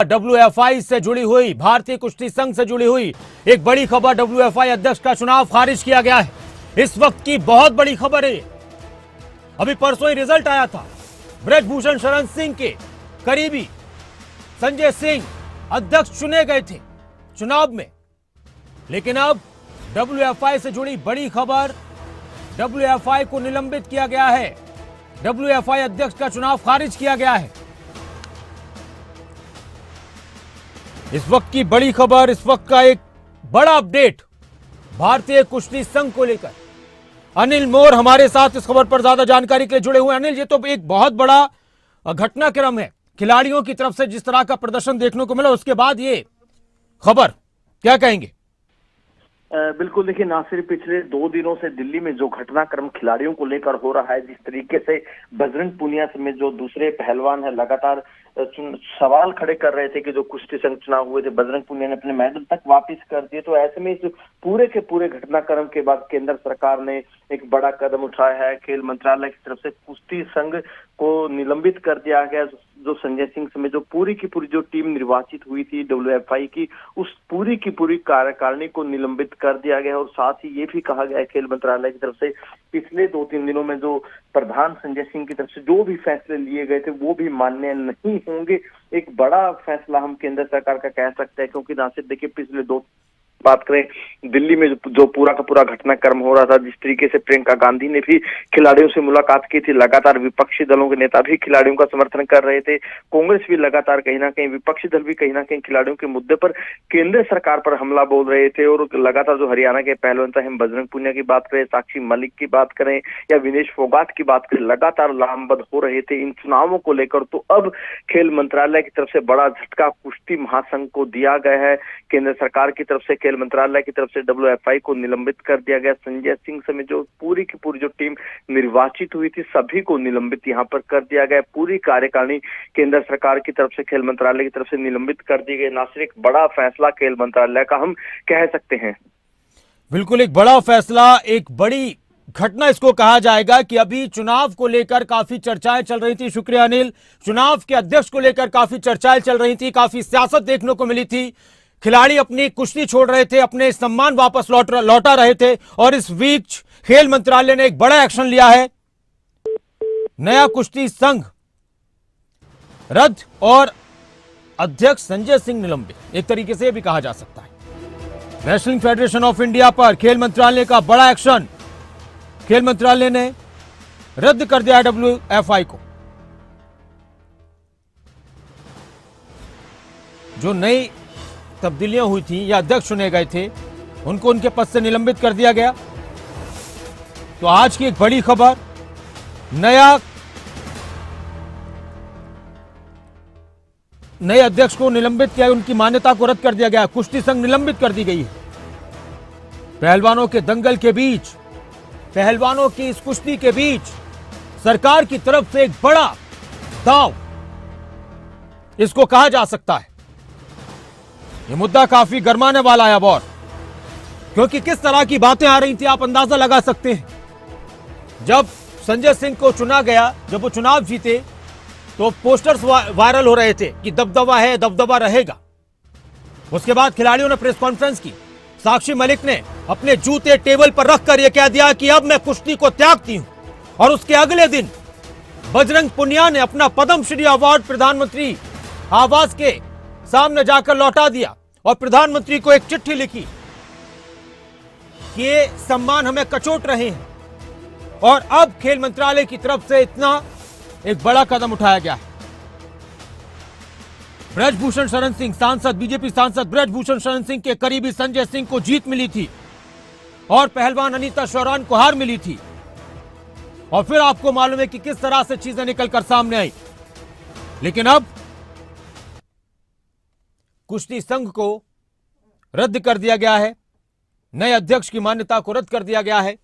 WFI से जुड़ी हुई, भारतीय कुश्ती संघ से जुड़ी हुई एक बड़ी खबर, डब्ल्यूएफआई अध्यक्ष का चुनाव खारिज किया गया है। इस वक्त की बहुत बड़ी खबर है। अभी परसों ही रिजल्ट आया था, ब्रजभूषण शरण सिंह के करीबी संजय सिंह अध्यक्ष चुने गए थे चुनाव में, लेकिन अब डब्ल्यूएफआई से जुड़ी बड़ी खबर, डब्ल्यूएफआई को निलंबित किया गया है, डब्ल्यूएफआई अध्यक्ष का चुनाव खारिज किया गया है। इस वक्त की बड़ी खबर, इस वक्त का एक बड़ा अपडेट भारतीय कुश्ती संघ को लेकर। अनिल मोर हमारे साथ इस खबर पर ज्यादा जानकारी के लिए जुड़े हुए। अनिल, ये तो एक बहुत बड़ा घटनाक्रम है, खिलाड़ियों की तरफ से जिस तरह का प्रदर्शन देखने को मिला, उसके बाद ये खबर, क्या कहेंगे? बिल्कुल, देखिए नासिर, पिछले 2 दिनों से दिल्ली में जो घटनाक्रम खिलाड़ियों को लेकर हो रहा है, जिस तरीके से बजरंग पुनिया समेत जो दूसरे पहलवान है लगातार सवाल खड़े कर रहे थे कि जो कुश्ती संघ चुनाव हुए थे, बजरंग पुनिया ने अपने मेडल तक वापस कर दिए। तो ऐसे में इस पूरे के पूरे घटनाक्रम के बाद केंद्र सरकार ने एक बड़ा कदम उठाया है। खेल मंत्रालय की तरफ से कुश्ती संघ को निलंबित कर दिया गया। जो संजय सिंह समेत जो पूरी की पूरी जो टीम निर्वाचित हुई थी डब्ल्यूएफआई की, उस पूरी की पूरी कार्यकारिणी को निलंबित कर दिया गया। और साथ ही ये भी कहा गया है खेल मंत्रालय की तरफ से, पिछले 2-3 दिनों में जो प्रधान संजय सिंह की तरफ से जो भी फैसले लिए गए थे वो भी मान्य नहीं होंगे। एक बड़ा फैसला हम केंद्र सरकार का कह सकते हैं, क्योंकि नासिर देखिए, पिछले 2 बात करें दिल्ली में जो पूरा का पूरा घटनाक्रम हो रहा था, जिस तरीके से प्रियंका गांधी ने भी खिलाड़ियों से मुलाकात की थी, लगातार विपक्षी दलों के नेता भी खिलाड़ियों का समर्थन कर रहे थे, कांग्रेस भी लगातार कहीं ना कहीं, विपक्षी दल भी कहीं ना कहीं खिलाड़ियों के मुद्दे पर केंद्र सरकार पर हमला बोल रहे थे। और लगातार जो हरियाणा के पहलवान, हम बजरंग पुनिया की बात करें, साक्षी मलिक की बात करें या विनेश फोगाट की बात करें, लगातार लामबंद हो रहे थे इन चुनावों को लेकर। तो अब खेल मंत्रालय की तरफ से बड़ा झटका कुश्ती महासंघ को दिया गया है। केंद्र सरकार की तरफ से, खेल मंत्रालय की तरफ से डब्ल्यूएफआई को निलंबित कर दिया गया। संजय सिंह समेत जो पूरी की पूरी जो टीम निर्वाचित हुई थी, सभी को निलंबित यहां पर कर दिया गया। पूरी कार्यकारिणी केंद्र सरकार की तरफ से, खेल मंत्रालय की तरफ से निलंबित कर दी गई। नासिर, एक बड़ा फैसला खेल मंत्रालय का हम कह सकते हैं। बिल्कुल एक बड़ा फैसला, एक बड़ी घटना इसको कहा जाएगा कि अभी चुनाव को लेकर काफी चर्चाएं चल रही थी। शुक्रिया अनिल। चुनाव के अध्यक्ष को लेकर काफी चर्चाएं चल रही थी, काफी सियासत देखने को मिली थी। खिलाड़ी अपनी कुश्ती छोड़ रहे थे, अपने सम्मान वापस लौटा रहे थे, और इस बीच खेल मंत्रालय ने एक बड़ा एक्शन लिया है। नया कुश्ती संघ रद्द और अध्यक्ष संजय सिंह निलंबित, एक तरीके से यह भी कहा जा सकता है। रेसलिंग फेडरेशन ऑफ इंडिया पर खेल मंत्रालय का बड़ा एक्शन। खेल मंत्रालय ने रद्द कर दिया डब्ल्यूएफआई को। जो नई तब्दीलियां हुई थी या अध्यक्ष चुने गए थे, उनको उनके पद से निलंबित कर दिया गया। तो आज की एक बड़ी खबर, नए अध्यक्ष को निलंबित किया, उनकी मान्यता को रद्द कर दिया गया। कुश्ती संघ निलंबित कर दी गई है। पहलवानों के दंगल के बीच, पहलवानों की इस कुश्ती के बीच सरकार की तरफ से एक बड़ा दांव इसको कहा जा सकता है। यह मुद्दा काफी गरमाने वाला है अब, और क्योंकि किस तरह की बातें आ रही थी आप अंदाजा लगा सकते हैं। जब संजय सिंह को चुना गया, जब वो चुनाव जीते, तो पोस्टर्स वायरल हो रहे थे कि दबदबा है, दबदबा रहेगा। उसके बाद खिलाड़ियों ने प्रेस कॉन्फ्रेंस की। साक्षी मलिक ने अपने जूते टेबल पर रखकर यह कह दिया कि अब मैं कुश्ती को त्यागती हूं। और उसके अगले दिन बजरंग पुनिया ने अपना पद्मश्री अवार्ड प्रधानमंत्री आवास के सामने जाकर लौटा दिया और प्रधानमंत्री को एक चिट्ठी लिखी कि ये सम्मान हमें कचोट रहे हैं। और अब खेल मंत्रालय की तरफ से इतना एक बड़ा कदम उठाया गया है। ब्रजभूषण शरण सिंह सांसद, बीजेपी सांसद ब्रजभूषण शरण सिंह के करीबी संजय सिंह को जीत मिली थी और पहलवान अनीता शौरान को हार मिली थी। और फिर आपको मालूम है कि किस तरह से चीजें निकलकर सामने आई। लेकिन अब कुश्ती संघ को रद्द कर दिया गया है, नए अध्यक्ष की मान्यता को रद्द कर दिया गया है।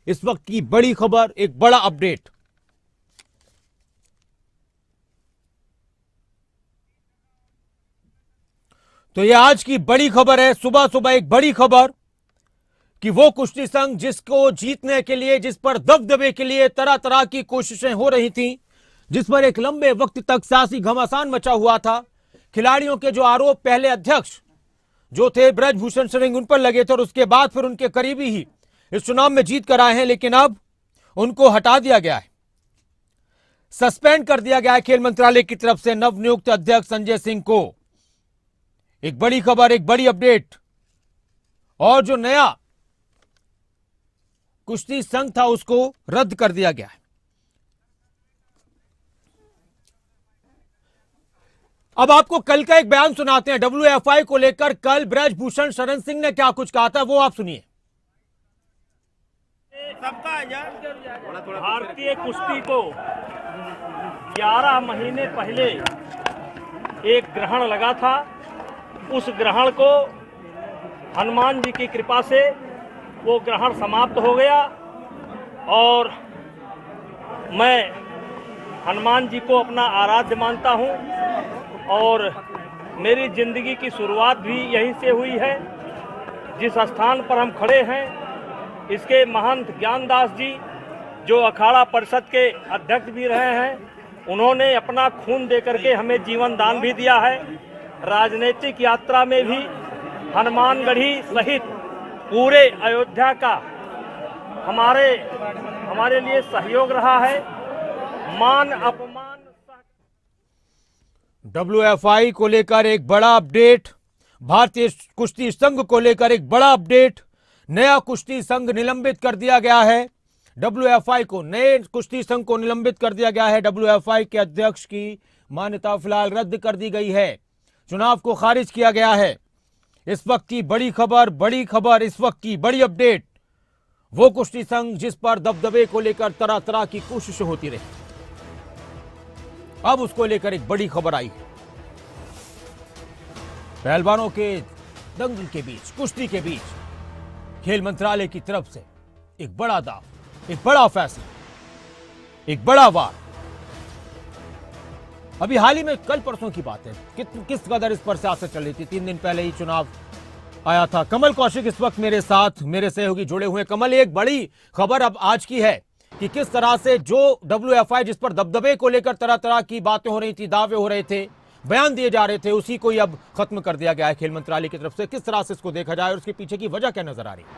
इस वक्त की बड़ी खबर, एक बड़ा अपडेट। तो यह आज की बड़ी खबर है। सुबह सुबह एक बड़ी खबर कि वो कुश्ती संघ जिसको जीतने के लिए, जिस पर दबदबे के लिए तरह तरह की कोशिशें हो रही थी, जिस पर एक लंबे वक्त तक सियासी घमासान मचा हुआ था, खिलाड़ियों के जो आरोप पहले अध्यक्ष जो थे ब्रजभूषण शरण उन पर लगे थे और उसके बाद फिर उनके करीबी ही इस चुनाव में जीत कर आए हैं, लेकिन अब उनको हटा दिया गया है, सस्पेंड कर दिया गया है खेल मंत्रालय की तरफ से नवनियुक्त अध्यक्ष संजय सिंह को। एक बड़ी खबर, एक बड़ी अपडेट। और जो नया कुश्ती संघ था उसको रद्द कर दिया गया है। अब आपको कल का एक बयान सुनाते हैं WFI को लेकर। कल ब्रजभूषण शरण सिंह ने क्या कुछ कहा था वो आप सुनिए। भारतीय कुश्ती को 11 महीने पहले एक ग्रहण लगा था। उस ग्रहण को हनुमान जी की कृपा से वो ग्रहण समाप्त हो गया और मैं हनुमान जी को अपना आराध्य मानता हूँ और मेरी जिंदगी की शुरुआत भी यहीं से हुई है। जिस स्थान पर हम खड़े हैं, इसके महंत ज्ञानदास जी जो अखाड़ा परिषद के अध्यक्ष भी रहे हैं, उन्होंने अपना खून देकर के हमें जीवन दान भी दिया है। राजनीतिक यात्रा में भी हनुमानगढ़ी सहित पूरे अयोध्या का हमारे लिए सहयोग रहा है। मान अपमान WFI को लेकर एक बड़ा अपडेट, भारतीय कुश्ती संघ को लेकर एक बड़ा अपडेट। नया कुश्ती संघ निलंबित कर दिया गया है। WFI को, नए कुश्ती संघ को निलंबित कर दिया गया है। WFI के अध्यक्ष की मान्यता फिलहाल रद्द कर दी गई है। चुनाव को खारिज किया गया है। इस वक्त की बड़ी खबर, इस वक्त की बड़ी अपडेट। वो कुश्ती संघ जिस पर दबदबे को लेकर तरह तरह की कोशिश होती रही, अब उसको लेकर एक बड़ी खबर आई है। पहलवानों के दंगल के बीच, कुश्ती के बीच खेल मंत्रालय की तरफ से एक बड़ा दाव, एक बड़ा फैसला, एक बड़ा वार। अभी हाल ही में कल परसों की बात है, किस कदर इस पर सियासत चल रही थी। 3 दिन पहले ही चुनाव आया था। कमल कौशिक इस वक्त मेरे साथ, मेरे सहयोगी जुड़े हुए। कमल, एक बड़ी खबर अब आज की है कि किस तरह से जो WFI जिस पर दबदबे को लेकर तरह तरह की बातें हो रही थी, दावे हो रहे थे, बयान दिए जा रहे थे, उसी को ही अब खत्म कर दिया गया है खेल मंत्रालय की तरफ से। किस तरह से इसको देखा जाए और उसके पीछे की वजह क्या नजर आ रही है?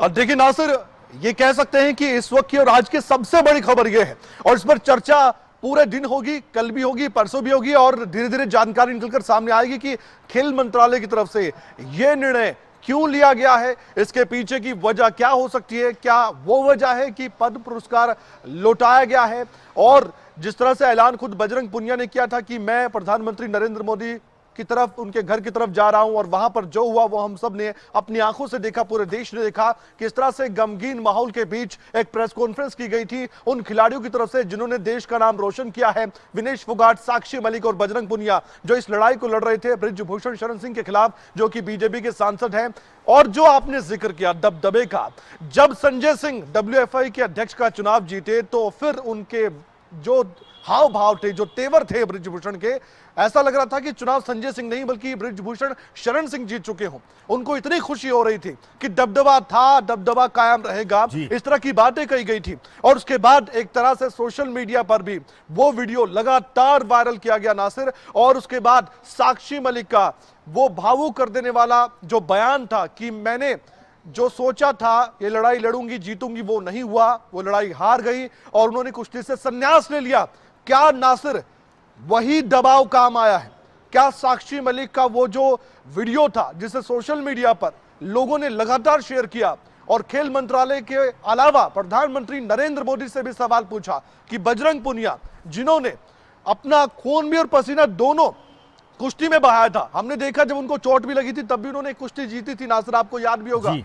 देखिए नासिर, ये कह सकते हैं कि इस वक्त की और आज की सबसे बड़ी खबर यह है और इस पर चर्चा पूरे दिन होगी, कल भी होगी, परसों भी होगी और धीरे धीरे जानकारी निकलकर सामने आएगी कि खेल मंत्रालय की तरफ से यह निर्णय क्यों लिया गया है, इसके पीछे की वजह क्या हो सकती है। क्या वो वजह है कि पद्म पुरस्कार लौटाया गया है और जिस तरह से ऐलान खुद बजरंग पुनिया ने किया था कि मैं प्रधानमंत्री नरेंद्र मोदी की तरफ, उनके घर की तरफ जा रहा हूं और वहां पर जो हुआ वो हम सब ने अपनी आंखों से देखा, पूरे देश ने देखा कि इस तरह से गमगीन माहौल के बीच एक प्रेस कॉन्फ्रेंस की गई थी उन खिलाड़ियों की तरफ से जिन्होंने देश का नाम रोशन किया है। विनेश फोगाट, साक्षी मलिक और बजरंग पुनिया जो इस लड़ाई को लड़ रहे थे ब्रजभूषण शरण सिंह के खिलाफ, जो कि बीजेपी के सांसद हैं। और जो आपने जिक्र किया दबदबे का, जब संजय सिंह WFI के अध्यक्ष का चुनाव जीते तो फिर उनके जो हाव भाव थे, जो तेवर थे ब्रजभूषण के, ऐसा लग रहा था कि चुनाव संजय सिंह नहीं बल्कि ब्रजभूषण शरण सिंह जीत चुके हों। उनको इतनी खुशी हो रही थी कि दबदबा था, दबदबा कायम रहेगा, इस तरह की बातें कही गई थी। और उसके बाद एक तरह से सोशल मीडिया पर भी वो वीडियो लगातार वायरल किया गया नासिर। और उसके बाद साक्षी मलिक का वो भावुक कर देने वाला जो बयान था कि मैंने जो सोचा था ये लड़ाई लड़ूंगी, जीतूंगी, वो नहीं हुआ, वो लड़ाई हार गई और उन्होंने कुश्ती से संन्यास ले लिया। क्या नासिर वही दबाव काम आया है? क्या साक्षी मलिक का वो जो वीडियो था जिसे सोशल मीडिया पर लोगों ने लगातार शेयर किया और खेल मंत्रालय के अलावा प्रधानमंत्री नरेंद्र मोदी से भी सवाल पूछा कि बजरंग पुनिया जिन्होंने अपना खून भी और पसीना दोनों कुश्ती में बहाया था, हमने देखा जब उनको चोट भी लगी थी तब भी उन्होंने कुश्ती जीती थी नासिर, आपको याद भी होगा,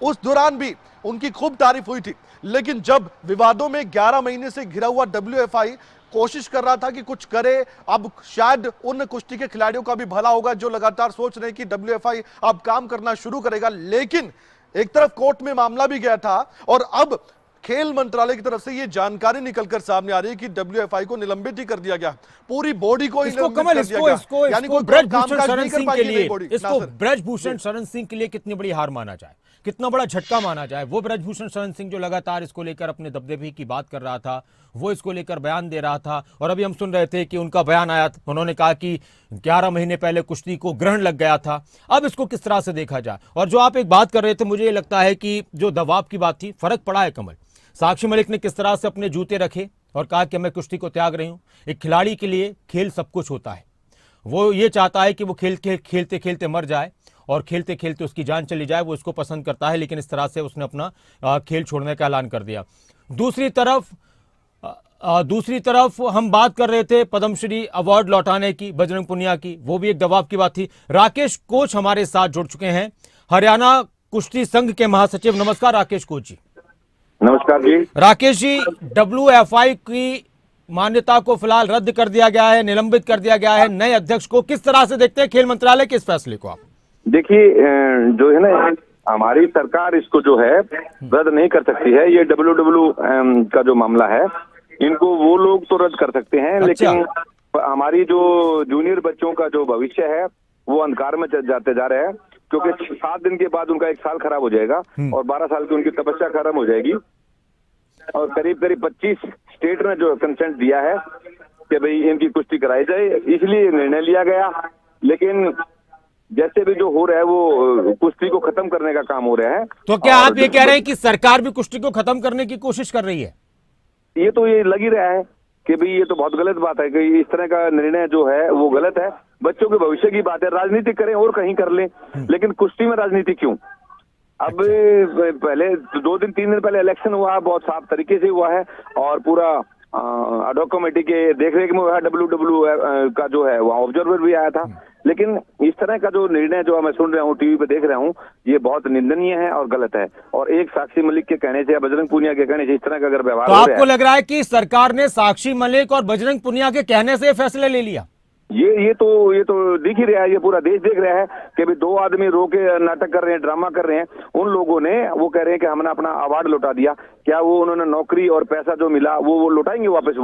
उस दौरान भी उनकी खूब तारीफ हुई थी। लेकिन जब विवादों में 11 महीने से घिरा हुआ WFI कोशिश कर रहा था कि कुछ करे, अब शायद उन कुश्ती के खिलाड़ियों का भी भला होगा जो लगातार सोच रहे हैं कि WFI अब काम करना शुरू करेगा। लेकिन एक तरफ कोर्ट में मामला भी गया था और अब खेल मंत्रालय की तरफ से ये जानकारी निकलकर सामने आ रही है कि WFI को निलंबित ही कर दिया गया, पूरी बॉडी को ब्रजभूषण शरण सिंह के लिए कितनी बड़ी हार माना जाए। कितना बड़ा झटका माना जाए। वो ब्रजभूषण शरण सिंह जो लगातार इसको लेकर अपने दबदबे की बात कर रहा था, वो इसको लेकर बयान दे रहा था, और अभी हम सुन रहे थे कि उनका बयान आया, उन्होंने कहा कि 11 महीने पहले कुश्ती को ग्रहण लग गया था। अब इसको किस तरह से देखा जाए। और जो आप एक बात कर रहे थे, मुझे ये लगता है कि जो दबाव की बात थी, फर्क पड़ा है कमल। साक्षी मलिक ने किस तरह से अपने जूते रखे और कहा कि मैं कुश्ती को त्याग रही हूं। एक खिलाड़ी के लिए खेल सब कुछ होता है। वो ये चाहता है कि वो खेलते खेलते मर जाए और खेलते खेलते उसकी जान चली जाए, वो इसको पसंद करता है। लेकिन इस तरह से उसने अपना खेल छोड़ने का ऐलान कर दिया। दूसरी तरफ हम बात कर रहे थे पद्मश्री अवार्ड लौटाने की, बजरंग पुनिया की, वो भी एक दबाव की बात थी। राकेश कोच हमारे साथ जुड़ चुके हैं, हरियाणा कुश्ती संघ के महासचिव। नमस्कार राकेश कोच जी। नमस्कार जी। राकेश जी, WFI की मान्यता को फिलहाल रद्द कर दिया गया है, निलंबित कर दिया गया है। नए अध्यक्ष को किस तरह से देखते हैं खेल मंत्रालय के इस फैसले को आप? देखिए, जो है ना, हमारी सरकार इसको जो है रद्द नहीं कर सकती है। ये WW का जो मामला है, इनको वो लोग तो रद्द कर सकते हैं। अच्छा। लेकिन हमारी जो जूनियर बच्चों का जो भविष्य है वो अंधकार में जाते जा रहे हैं, क्योंकि 7 दिन के बाद उनका 1 साल खराब हो जाएगा और 12 साल की उनकी तपस्या खत्म हो जाएगी। और करीब 25 स्टेट ने जो कंसेंट दिया है कि भाई इनकी कुश्ती कराई जाए, इसलिए निर्णय लिया गया। लेकिन जैसे भी जो हो रहा है वो कुश्ती को खत्म करने का काम हो रहा है। तो क्या आप ये कह रहे हैं कि सरकार भी कुश्ती को खत्म करने की कोशिश कर रही है? ये तो ये लग ही रहा है कि भाई ये तो बहुत गलत बात है कि इस तरह का निर्णय जो है वो गलत है। बच्चों के भविष्य की बात है, राजनीति करें और कहीं कर लें, लेकिन कुश्ती में राजनीति क्यों? अब पहले 2 दिन 3 दिन पहले इलेक्शन हुआ, बहुत साफ तरीके से हुआ है और पूरा एडहॉक कमेटी के देखरेख में हुआ। WW का जो है वहाँ ऑब्जर्वर भी आया था। लेकिन इस तरह का जो निर्णय जो मैं सुन रहा हूँ, टीवी पे देख रहा हूँ, ये बहुत निंदनीय है और गलत है। और एक साक्षी मलिक के कहने से या बजरंग पुनिया के कहने से इस तरह का अगर व्यवहार तो आपको लग रहा है कि सरकार ने साक्षी मलिक और बजरंग पुनिया के कहने से फैसला ले लिया? ये तो दिख ही रहा है, ये पूरा देश देख रहा है कि भाई 2 आदमी रो के नाटक कर रहे हैं, ड्रामा कर रहे हैं। उन लोगों ने वो कह रहे हैं कि हमने अपना अवार्ड लौटा दिया। क्या वो उन्होंने नौकरी और पैसा जो मिला वो लौटाएंगे वापस?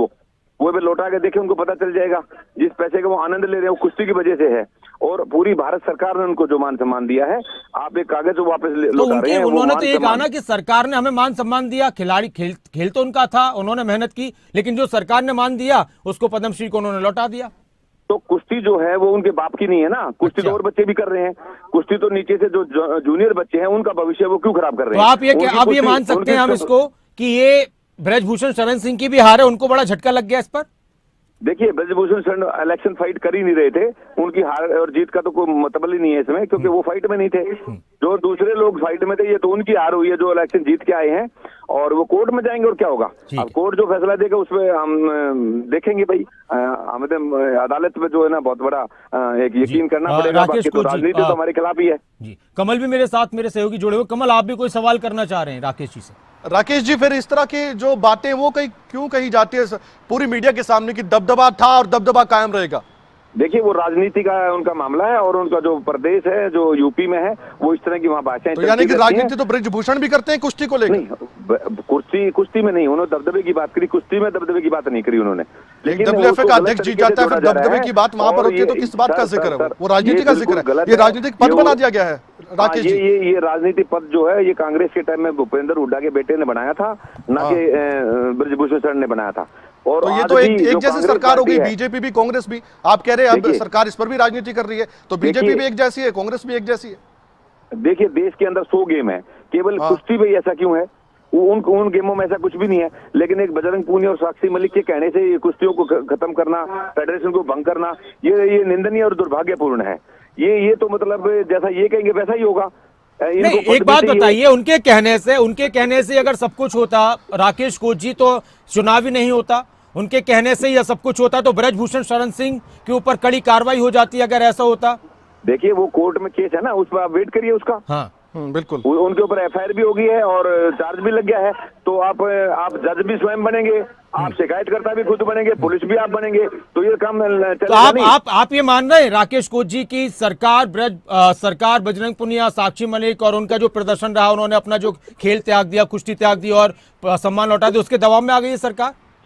वो भी लौटा के देखे, उनको पता चल जाएगा। जिस पैसे का वो आनंद ले रहे हैं वो कुश्ती की वजह से है। और पूरी भारत सरकार ने उनको जो मान सम्मान दिया है, आप एक कागज वापस लौटा रहे हैं। उन्होंने तो ये कहा ना कि सरकार ने हमें मान सम्मान दिया। खिलाड़ी खेल तो उनका था, उन्होंने मेहनत की, लेकिन जो सरकार ने मान दिया उसको पद्मश्री को उन्होंने लौटा दिया। तो कुश्ती जो है वो उनके बाप की नहीं है ना। कुश्ती तो और बच्चे भी कर रहे हैं। कुश्ती तो नीचे से जो जूनियर बच्चे हैं उनका भविष्य वो क्यों खराब कर रहे हैं? तो आप ये मान सकते हैं हम इसको कि ये ब्रजभूषण शरण सिंह की भी हार है, उनको बड़ा झटका लग गया इस पर? देखिए, ब्रजभूषण शरण इलेक्शन फाइट कर ही नहीं रहे थे। उनकी हार और जीत का तो कोई मतलब ही नहीं है इसमें, क्योंकि वो फाइट में नहीं थे। जो दूसरे लोग फाइट में थे, ये तो उनकी हार हुई है जो इलेक्शन जीत के आए हैं। और वो कोर्ट में जाएंगे और क्या होगा? अब कोर्ट जो फैसला देगा उसमें हम देखेंगे। भाई हमें अदालत में जो है ना बहुत बड़ा एक यकीन करना पड़ेगा। बाकी तो राजनीति तो हमारे खिलाफ ही है जी। कमल भी मेरे साथ, मेरे सहयोगी जुड़े हुए। कमल, आप भी कोई सवाल करना चाह रहे हैं राकेश जी से? राकेश जी, फिर इस तरह की जो बातें वो क्यों कही जाती है पूरी मीडिया के सामने कि दबदबा था और दबदबा कायम रहेगा? देखिए, वो राजनीति का उनका मामला है और उनका जो प्रदेश है जो यूपी में है वो इस तरह की वहाँ भाषाएं तो यानी कि राजनीति तो ब्रजभूषण भी करते हैं कुश्ती को लेकर? नहीं, कुश्ती में नहीं। उन्होंने दबदबे की बात करी, कुश्ती में दबदबे की बात नहीं करी उन्होंने। लेकिन WFA का अध्यक्ष जीत जाता है, फिर दबदबे की बात वहां पर होती है, तो किस बात का जिक्र है? वो राजनीति का जिक्र है, ये राजनीतिक पद बना दिया गया है राकेश जी। ये राजनीतिक पद जो है ये कांग्रेस के टाइम में भूपेंद्र हुड्डा के बेटे ने बनाया था, ना कि ब्रजभूषण शरण ने बनाया था। और तो ये तो एक जैसी सरकार हो गई, बीजेपी भी कांग्रेस भी। आप कह रहे हैं अब सरकार इस पर भी राजनीति कर रही है, तो बीजेपी भी एक जैसी है, कांग्रेस भी एक जैसी है। देखिए, देश के अंदर 100 गेम है, केवल कुश्ती में ऐसा क्यों है? उन गेमों में ऐसा कुछ भी नहीं है। लेकिन एक बजरंग पुनिया और साक्षी मलिक के कहने से ये कुश्तियों को खत्म करना, फेडरेशन को भंग करना, ये निंदनीय और दुर्भाग्यपूर्ण है। ये तो मतलब जैसा ये कहेंगे वैसा ही होगा। नहीं, एक बात बताइए, उनके कहने से अगर सब कुछ होता राकेश कोच जी, तो चुनाव ही नहीं होता। उनके कहने से यह सब कुछ होता तो ब्रजभूषण शरण सिंह के ऊपर कड़ी कार्रवाई हो जाती अगर ऐसा होता। देखिए, वो कोर्ट में केस है ना, उस पर आप वेट करिए उसका। हाँ, बिल्कुल। उनके ऊपर FIR भी हो गई है और चार्ज भी लग गया है। तो आप जज भी स्वयं बनेंगे, आप शिकायतकर्ता भी खुद बनेंगे, पुलिस भी आप बनेंगे, तो ये काम तो आप ये मान रहे हैं राकेश कोच जी की सरकार बजरंग पुनिया, साक्षी मलिक और उनका जो प्रदर्शन रहा, उन्होंने अपना जो खेल त्याग दिया, कुश्ती त्याग दी और सम्मान लौटा दिया, उसके दबाव में आ गई है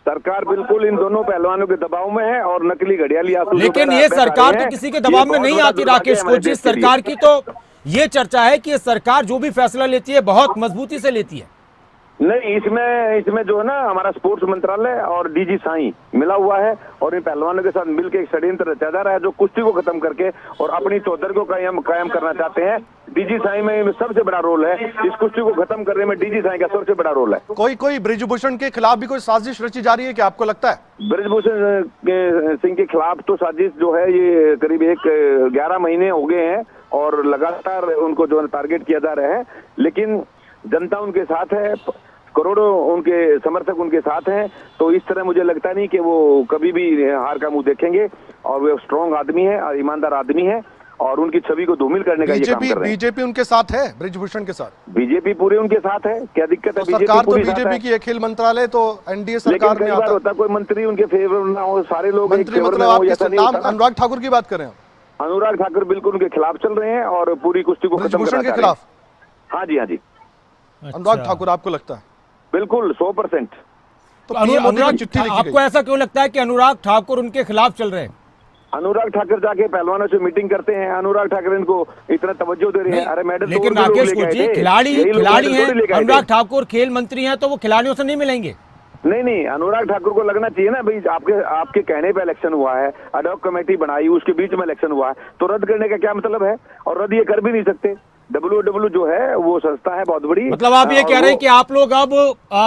सरकार बिल्कुल इन दोनों पहलवानों के दबाव में है और नकली घड़ियाली आंसू। लेकिन ये सरकार तो किसी के दबाव में नहीं आती राकेश कोच जी। सरकार की तो ये चर्चा है कि ये सरकार जो भी फैसला लेती है बहुत मजबूती से लेती है। नहीं, इसमें जो है ना हमारा स्पोर्ट्स मंत्रालय और डीजी साई मिला हुआ है और इन पहलवानों के साथ मिलकर एक षड्यंत्र रचा जा रहा है जो कुश्ती को खत्म करके और अपनी चौधरी को कायम करना चाहते हैं। डीजी साई में सबसे बड़ा रोल है, इस कुश्ती को खत्म करने में डीजी साई का सबसे बड़ा रोल है। कोई बृजभूषण के खिलाफ भी कोई साजिश रची जा रही है क्या, आपको लगता है? बृजभूषण सिंह के खिलाफ तो साजिश जो है ये करीब 11 महीने हो गए हैं और लगातार उनको जो है टारगेट किया जा रहा है, लेकिन जनता उनके साथ है, करोड़ों उनके समर्थक उनके साथ हैं, तो इस तरह मुझे लगता नहीं कि वो कभी भी हार का मुंह देखेंगे और वो स्ट्रांग आदमी है और ईमानदार आदमी है और उनकी छवि को धूमिल करने का ये काम कर रहे हैं। बीजेपी उनके साथ है, बृजभूषण के साथ बीजेपी पूरे उनके साथ है। क्या दिक्कत है? तो सरकार तो बीजेपी की है, खेल मंत्रालय तो एनडीए सरकार में आता होता कोई मंत्री उनके फेवर ना हो, सारे लोग मंत्री मतलब आप नाम अनुराग ठाकुर की बात कर रहे हैं? अनुराग ठाकुर बिल्कुल उनके खिलाफ चल रहे हैं और पूरी कुश्ती को खत्म करना के खिलाफ। हाँ जी, हाँ जी। अनुराग ठाकुर आपको लगता है? बिल्कुल 100%। तो अनुराग चिट्ठी लिखी आपको ऐसा क्यों लगता है कि अनुराग ठाकुर उनके खिलाफ चल रहे हैं? अनुराग ठाकुर जाके पहलवानों से मीटिंग करते हैं, अनुराग ठाकुर इनको इतना तवज्जो दे रहे हैं। अरे मैडम, लेकिन राकेश कोच जी खिलाड़ी हैं, अनुराग ठाकुर खेल मंत्री हैं, तो वो खिलाड़ियों से नहीं मिलेंगे? नहीं, अनुराग ठाकुर को लगना चाहिए ना भाई, आपके कहने पे इलेक्शन हुआ है, एडहॉक कमेटी बनाई, उसके बीच में इलेक्शन हुआ है, तो रद्द करने का क्या मतलब है? और रद्द ये कर भी नहीं सकते। WW जो है वो संस्था है बहुत बड़ी। मतलब आप ये कह रहे हैं कि आप लोग अब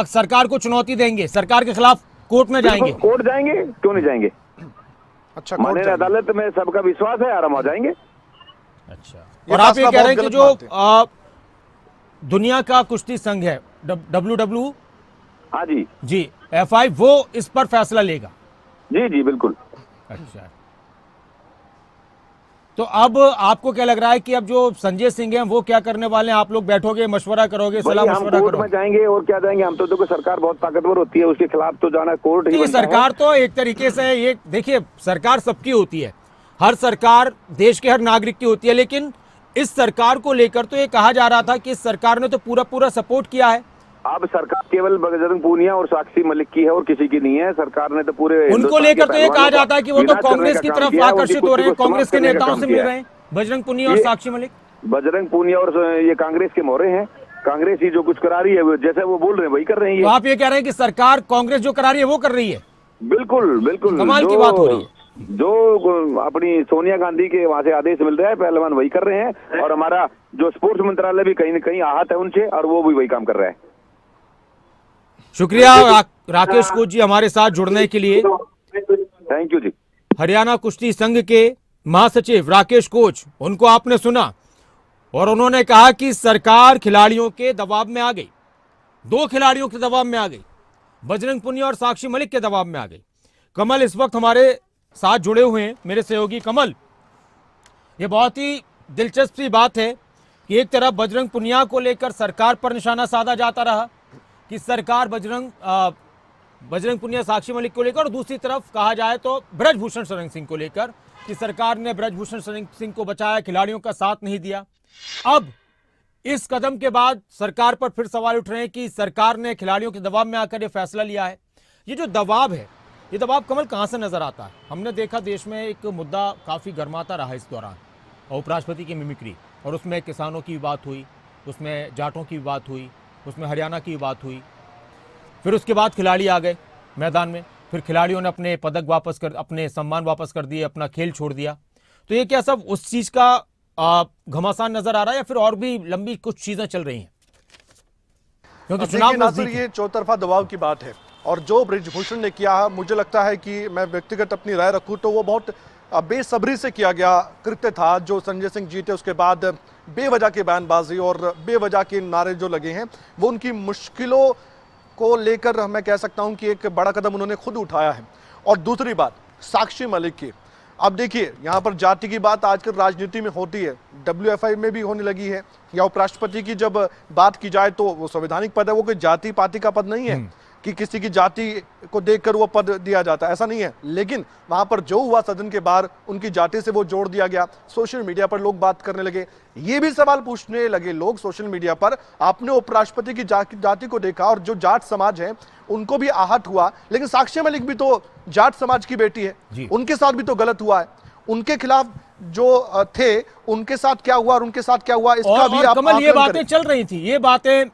सरकार को चुनौती देंगे, सरकार के खिलाफ कोर्ट में जाएंगे? कोर्ट जाएंगे, क्यों नहीं जाएंगे? अच्छा, माननीय अदालत में सबका विश्वास है, आराम हो जाएंगे। अच्छा, और आप ये कह रहे हैं कि जो दुनिया का कुश्ती संघ है WW, हाँ जी FI, वो इस पर फैसला लेगा? जी बिल्कुल। अच्छा, तो अब आपको क्या लग रहा है कि अब जो संजय सिंह हैं वो क्या करने वाले हैं? आप लोग बैठोगे, मशवरा करोगे, सलाह मशवरा करोगे? कोर्ट में जाएंगे और क्या जाएंगे, हम तो देखो सरकार बहुत ताकतवर होती है, उसके खिलाफ तो जाना कोर्ट ही। सरकार तो एक तरीके से ये देखिए, सरकार सबकी होती है, हर सरकार देश के हर नागरिक की होती है, लेकिन इस सरकार को लेकर तो ये कहा जा रहा था कि इस सरकार ने तो पूरा सपोर्ट किया है। अब सरकार केवल बजरंग पूनिया और साक्षी मलिक की है और किसी की नहीं है। सरकार ने तो पूरे उनको लेकर तो ये कहा जाता है कि वो तो कांग्रेस की तरफ आकर्षित हो रहे हैं, कांग्रेस के नेताओं से मिल रहे हैं, बजरंग पूनिया और साक्षी मलिक। बजरंग पूनिया और ये कांग्रेस के मोहरे हैं, कांग्रेस ही जो कुछ करा रही है, जैसे वो बोल रहे हैं वही कर रही है। तो आप ये कह रहे हैं कि सरकार कांग्रेस जो करा रही है वो कर रही है? बिल्कुल कमाल की बात हो रही है। जो अपनी सोनिया गांधी के वहां से आदेश मिल रहा है, पहलवान वही कर रहे हैं और हमारा जो स्पोर्ट्स मंत्रालय भी कहीं न कहीं आहत है उनसे और वो भी वही काम कर रहा है। शुक्रिया राकेश कोच जी हमारे साथ जुड़ने के लिए। थैंक यू जी। हरियाणा कुश्ती संघ के महासचिव राकेश कोच, उनको आपने सुना और उन्होंने कहा कि सरकार खिलाड़ियों के दबाव में आ गई, 2 खिलाड़ियों के दबाव में आ गई, बजरंग पुनिया और साक्षी मलिक के दबाव में आ गई। कमल इस वक्त हमारे साथ जुड़े हुए हैं, मेरे सहयोगी कमल। ये बहुत ही दिलचस्प सी बात है कि एक तरफ बजरंग पुनिया को लेकर सरकार पर निशाना साधा जाता रहा कि सरकार बजरंग पुनिया साक्षी मलिक को लेकर, और दूसरी तरफ कहा जाए तो ब्रजभूषण शरण सिंह को लेकर कि सरकार ने ब्रजभूषण शरण सिंह को बचाया, खिलाड़ियों का साथ नहीं दिया। अब इस कदम के बाद सरकार पर फिर सवाल उठ रहे हैं कि सरकार ने खिलाड़ियों के दबाव में आकर ये फैसला लिया है। ये जो दबाव है, ये दबाव कमल कहां से नजर आता है? हमने देखा देश में एक मुद्दा काफी गर्माता रहा इस दौरान, उपराष्ट्रपति की मिमिक्री, और उसमें किसानों की बात हुई, उसमें जाटों की बात हुई, उसमें हरियाणा की बात हुई, फिर उसके बाद खिलाड़ी आ गए मैदान में, फिर खिलाड़ियों ने अपने पदक वापस कर, अपने सम्मान वापस कर दिए, अपना खेल छोड़ दिया। तो ये क्या सब उस चीज का घमासान नजर आ रहा है या फिर और भी लंबी कुछ चीजें चल रही हैं? क्योंकि चुनाव नजदीक है। ये चौतरफा दबाव की बात है और जो बृजभूषण ने किया, मुझे लगता है कि मैं व्यक्तिगत अपनी राय रखूं तो वो बहुत बेसब्री से किया गया कृत्य था। जो संजय सिंह जीते उसके बाद बेवजह की बयानबाजी और बेवजह के नारे जो लगे हैं, वो उनकी मुश्किलों को लेकर मैं कह सकता हूं कि एक बड़ा कदम उन्होंने खुद उठाया है। और दूसरी बात साक्षी मलिक की, अब देखिए यहाँ पर जाति की बात आजकल राजनीति में होती है, WFI में भी होने लगी है, या उपराष्ट्रपति की जब बात की जाए तो वो संवैधानिक पद है, वो कोई जाति पाति का पद नहीं है कि किसी की जाति को देखकर वो पद दिया जाता है, ऐसा नहीं है। लेकिन वहां पर जो हुआ सदन के बाहर, उनकी जाति से वो जोड़ दिया गया, सोशल मीडिया पर लोग बात करने लगे, ये भी सवाल पूछने लगे लोग सोशल मीडिया पर, आपने उपराष्ट्रपति की जाति को देखा और जो जाट समाज है उनको भी आहत हुआ, लेकिन साक्षी मलिक भी तो जाट समाज की बेटी है, उनके साथ भी तो गलत हुआ है। उनके खिलाफ जो थे उनके साथ क्या हुआ और उनके साथ क्या हुआ इसका और, भी और आप कमल, ये आकलन बातें करें। चल रही थी, ये बातें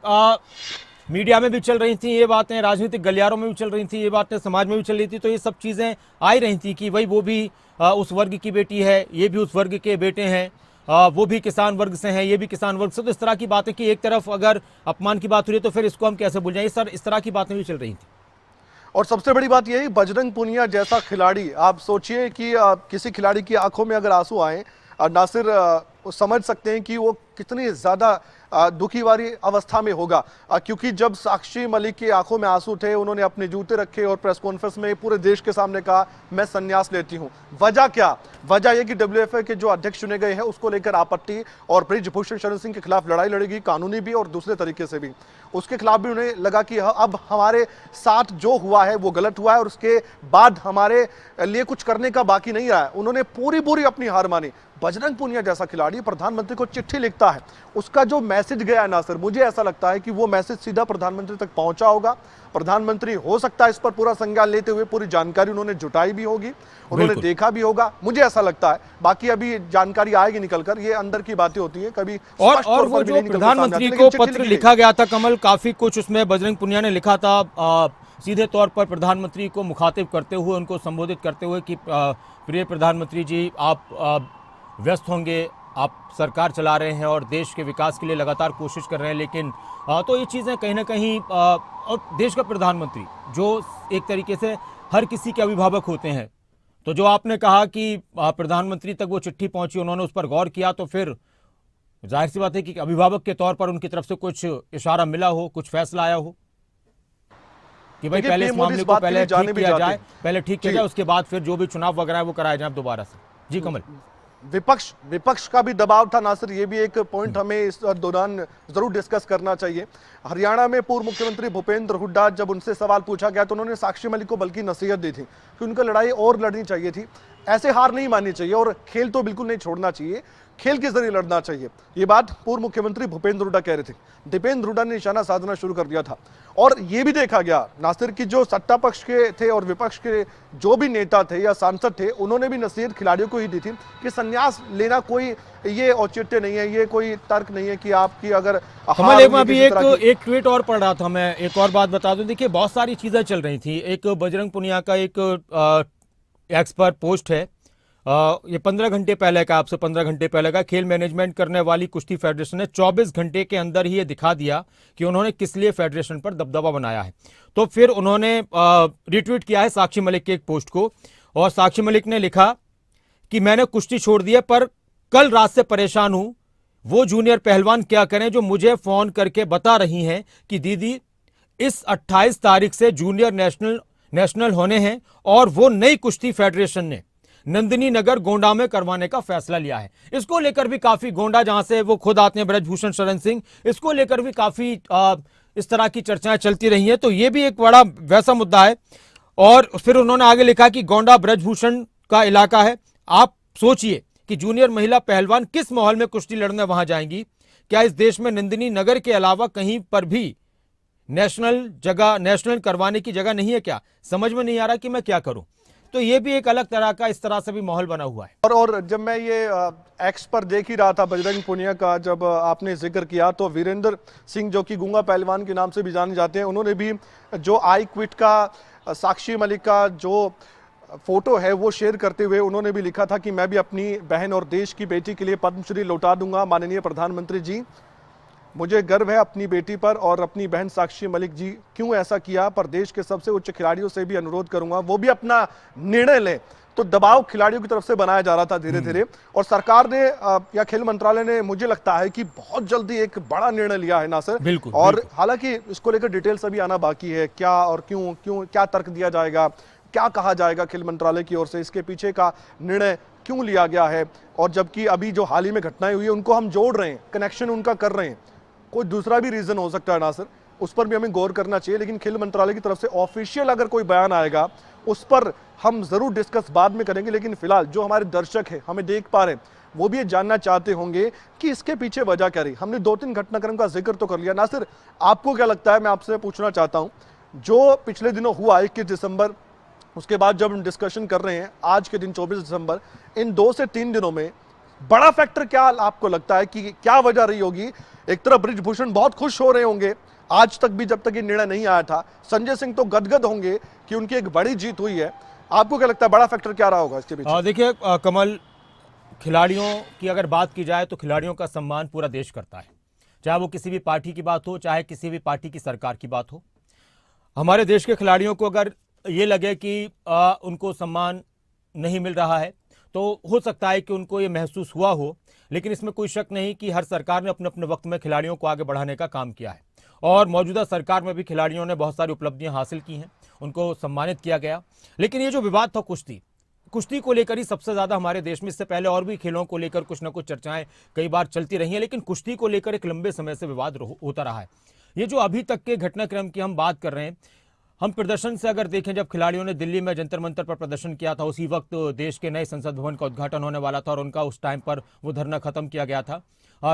मीडिया में भी चल रही थी, ये बातें राजनीतिक गलियारों में भी चल रही थी, ये बातें समाज में भी चल रही थी। तो ये सब चीजें आई रही थी कि भाई वो भी उस वर्ग की बेटी है, ये भी उस वर्ग के बेटे हैं, वो भी किसान वर्ग से हैं, ये भी किसान वर्ग से। तो इस तरह की बातें कि एक तरफ अगर अपमान की बात हो रही है तो फिर इसको हम कैसे भूल जाएं। सर, इस तरह की बातें भी चल रही थी। और सबसे बड़ी बात यही, बजरंग पुनिया जैसा खिलाड़ी, आप सोचिए कि किसी खिलाड़ी की आंखों में अगर आंसू आए, नासिर समझ सकते हैं कि वो कितनी ज्यादा दुखी वाली अवस्था में होगा, क्योंकि जब साक्षी मलिक की आंखों में आंसू थे, उन्होंने अपने जूते रखे और प्रेस कॉन्फ्रेंस में पूरे देश के सामने कहा मैं संन्यास लेती हूं। वजह क्या? वजह यह कि डब्ल्यूएफए के जो अध्यक्ष चुने गए हैं उसको लेकर आपत्ति, और बृजभूषण शरण सिंह के खिलाफ लड़ाई लड़ेगी, कानूनी भी और दूसरे तरीके से भी। उसके खिलाफ भी उन्हें लगा कि अब हमारे साथ जो हुआ है वो गलत हुआ है और उसके बाद हमारे लिए कुछ करने का बाकी नहीं रहा है। उन्होंने पूरी अपनी हार मानी। बजरंग पुनिया जैसा खिलाड़ी प्रधानमंत्री को चिट्ठी लिखता है, उसका जो मैसेज गया है नासिर, मुझे ऐसा लगता है कि वो मैसेज सीधा प्रधानमंत्री तक पहुंचा होगा। प्रधानमंत्री हो सकता है इस पर पूरा संज्ञान लेते हुए पूरी जानकारी उन्होंने जुटाई भी होगी, उन्होंने देखा भी होगा, मुझे ऐसा लगता है। बाकी अभी जानकारी आएगी निकलकर, ये अंदर की बातें होती है कभी। और वो जो प्रधानमंत्री को पत्र लिखा गया था कमल, काफी कुछ उसमें बजरंग पुनिया ने लिखा था, सीधे तौर पर प्रधानमंत्री को मुखातिब करते हुए, उनको संबोधित करते हुए कि प्रिय प्रधानमंत्री जी, आप व्यस्त होंगे, आप सरकार चला रहे हैं और देश के विकास के लिए लगातार कोशिश कर रहे हैं, लेकिन तो ये चीज़ें कहीं ना कहीं, और देश का प्रधानमंत्री जो एक तरीके से हर किसी के अभिभावक होते हैं, तो जो आपने कहा कि प्रधानमंत्री तक वो चिट्ठी पहुंची, उन्होंने उस पर गौर किया, तो फिर जाहिर सी बात है कि अभिभावक के तौर पर उनकी तरफ से कुछ इशारा मिला हो, कुछ फैसला आया हो कि भाई पहले इस मामले को पहले ठीक किया जाए, पहले ठीक किया जाए, उसके बाद फिर जो भी चुनाव वगैरह है वो कराया जाए दोबारा से। जी कमल। विपक्ष का भी दबाव था नासिर, ये भी एक पॉइंट हमें इस दौरान जरूर डिस्कस करना चाहिए। हरियाणा में पूर्व मुख्यमंत्री भूपेंद्र हुड्डा, जब उनसे सवाल पूछा गया तो उन्होंने साक्षी मलिक को बल्कि नसीहत दी थी कि उनको लड़ाई और लड़नी चाहिए थी, ऐसे हार नहीं माननी चाहिए और खेल तो बिल्कुल नहीं छोड़ना चाहिए, खेल के जरिए लड़ना चाहिए। ये बात पूर्व मुख्यमंत्री भूपेंद्र हुड्डा कह रहे थे। दीपेंद्र हुड्डा ने निशाना साधना शुरू कर दिया था, और ये भी देखा गया नासिर की जो सत्ता पक्ष के थे और विपक्ष के जो भी नेता थे या सांसद थे, उन्होंने भी नसीहत खिलाड़ियों को ही दी थी कि संन्यास लेना कोई ये औचित्य नहीं है, ये कोई तर्क नहीं है कि आपकी अगर अभी एक ट्वीट और पढ़ रहा था मैं, एक और बात बता दूं। देखिए, बहुत सारी चीजें चल रही थी। एक बजरंग पुनिया का एक एक्स पर पोस्ट है, ये 15 घंटे पहले का, आपसे 15 घंटे पहले का। खेल मैनेजमेंट करने वाली कुश्ती फेडरेशन ने 24 घंटे के अंदर ही ये दिखा दिया कि उन्होंने किस लिए फेडरेशन पर दबदबा बनाया है। तो फिर उन्होंने रिट्वीट किया है साक्षी मलिक के एक पोस्ट को, और साक्षी मलिक ने लिखा कि मैंने कुश्ती छोड़ दी है, पर कल रात से परेशान हूं। वो जूनियर पहलवान क्या करें जो मुझे फोन करके बता रही हैं कि दीदी इस 28 तारीख से जूनियर नेशनल होने हैं, और वो नई कुश्ती फेडरेशन ने नंदिनी नगर गोंडा में करवाने का फैसला लिया है। इसको लेकर भी काफी, गोंडा जहां से वो खुद आते हैं बृजभूषण शरण सिंह, इसको लेकर भी काफी इस तरह की चर्चाएं चलती रही हैं। तो ये भी एक बड़ा वैसा मुद्दा है। और फिर उन्होंने आगे लिखा कि गोंडा बृजभूषण का इलाका है, आप सोचिए कि जूनियर महिला पहलवान किस माहौल में कुश्ती लड़ने वहां जाएंगी। क्या इस देश में नंदिनी नगर के अलावा कहीं पर भी नेशनल करवाने की जगह नहीं है क्या? समझ में नहीं आ रहा कि मैं क्या करूं। तो ये भी एक अलग तरह का, इस तरह से भी माहौल बना हुआ है। और जब मैं ये एक्स पर देख ही रहा था बजरंग पुनिया का, जब आपने जिक्र किया, तो वीरेंद्र सिंह जो कि गूंगा पहलवान के नाम से भी जाने जाते हैं, उन्होंने भी जो आई क्विट का साक्षी मलिक का जो फोटो है वो शेयर करते हुए उन्होंने भी लिखा था कि मैं भी अपनी बहन और देश की बेटी के लिए पद्मश्री लौटा दूंगा। माननीय प्रधानमंत्री जी, मुझे गर्व है अपनी बेटी पर और अपनी बहन साक्षी मलिक जी क्यों ऐसा किया, पर देश के सबसे उच्च खिलाड़ियों से भी अनुरोध करूंगा वो भी अपना निर्णय लें। तो दबाव खिलाड़ियों की तरफ से बनाया जा रहा था धीरे धीरे, और सरकार ने या खेल मंत्रालय ने, मुझे लगता है कि बहुत जल्दी एक बड़ा निर्णय लिया है नासिर। और हालांकि इसको लेकर डिटेल्स अभी आना बाकी है, क्या और क्यों क्या तर्क दिया जाएगा, क्या कहा जाएगा खेल मंत्रालय की ओर से, इसके पीछे का निर्णय क्यों लिया गया है। और जबकि अभी जो हाल ही में घटनाएं हुई है उनको हम जोड़ रहे हैं, कनेक्शन उनका कर रहे हैं, कोई दूसरा भी रीजन हो सकता है नासिर, उस पर भी हमें गौर करना चाहिए। लेकिन खेल मंत्रालय की तरफ से ऑफिशियल अगर कोई बयान आएगा उस पर हम जरूर डिस्कस बाद में करेंगे। लेकिन फिलहाल जो हमारे दर्शक है हमें देख पा रहे हैं, वो भी ये जानना चाहते होंगे कि इसके पीछे वजह क्या रही। हमने 2-3 घटनाक्रम का जिक्र तो कर लिया। नासिर, आपको क्या लगता है, मैं आपसे पूछना चाहता हूं, जो पिछले दिनों हुआ 21 दिसंबर उसके बाद जब हम डिस्कशन कर रहे हैं आज के दिन 24 दिसंबर, इन 2 से 3 दिनों में बड़ा फैक्टर क्या आपको लगता है कि क्या वजह रही होगी? एक तरफ बृजभूषण बहुत खुश हो रहे होंगे, आज तक भी जब तक ये निर्णय नहीं आया था, संजय सिंह तो गदगद होंगे कि उनकी एक बड़ी जीत हुई है। आपको क्या लगता है बड़ा फैक्टर क्या रहा होगा इसके पीछे? देखिए कमल, खिलाड़ियों की अगर बात की जाए तो खिलाड़ियों का सम्मान पूरा देश करता है, चाहे वो किसी भी पार्टी की बात हो, चाहे किसी भी पार्टी की सरकार की बात हो। हमारे देश के खिलाड़ियों को अगर ये लगे कि उनको सम्मान नहीं मिल रहा है तो हो सकता है कि उनको ये महसूस हुआ हो, लेकिन इसमें कोई शक नहीं कि हर सरकार ने अपने अपने वक्त में खिलाड़ियों को आगे बढ़ाने का काम किया है और मौजूदा सरकार में भी खिलाड़ियों ने बहुत सारी उपलब्धियां हासिल की हैं, उनको सम्मानित किया गया। लेकिन ये जो विवाद था कुश्ती को लेकर ही सबसे ज्यादा हमारे देश में, इससे पहले और भी खेलों को लेकर कुछ ना कुछ चर्चाएं कई बार चलती रही हैं, लेकिन कुश्ती को लेकर एक लंबे समय से विवाद होता रहा है। ये जो अभी तक के घटनाक्रम की हम बात कर रहे हैं, हम प्रदर्शन से अगर देखें, जब खिलाड़ियों ने दिल्ली में जंतर मंतर पर प्रदर्शन किया था, उसी वक्त देश के नए संसद भवन का उद्घाटन होने वाला था और उनका उस टाइम पर वो धरना खत्म किया गया था।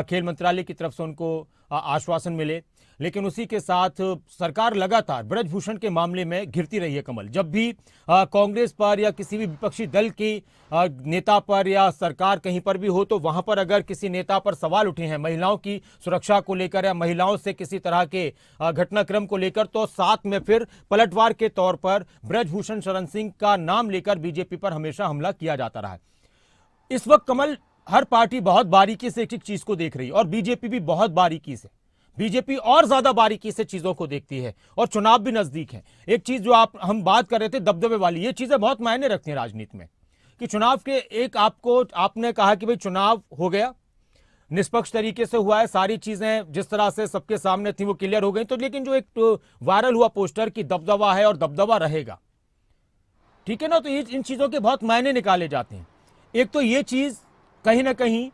खेल मंत्रालय की तरफ से उनको आश्वासन मिले, लेकिन उसी के साथ सरकार लगातार ब्रजभूषण के मामले में घिरती रही है। कमल, जब भी कांग्रेस पर या किसी भी विपक्षी दल की नेता पर या सरकार कहीं पर भी हो, तो वहां पर अगर किसी नेता पर सवाल उठे हैं महिलाओं की सुरक्षा को लेकर या महिलाओं से किसी तरह के घटनाक्रम को लेकर, तो साथ में फिर पलटवार के तौर पर ब्रजभूषण शरण सिंह का नाम लेकर बीजेपी पर हमेशा हमला किया जाता रहा है। इस वक्त कमल, हर पार्टी बहुत बारीकी से एक एक चीज को देख रही है और बीजेपी भी बहुत बारीकी से, बीजेपी और ज्यादा बारीकी से चीजों को देखती है और चुनाव भी नजदीक है। एक चीज जो हम बात कर रहे थे दबदबे वाली, ये चीजें बहुत मायने रखती हैं राजनीति में कि चुनाव के एक आपने कहा कि भाई चुनाव हो गया, निष्पक्ष तरीके से हुआ है, सारी चीजें जिस तरह से सबके सामने थी वो क्लियर हो गई, तो लेकिन जो एक वायरल हुआ पोस्टर की दबदबा है और दबदबा रहेगा, ठीक है ना, तो इन चीजों के बहुत मायने निकाले जाते हैं। एक तो ये चीज कहीं ना कहीं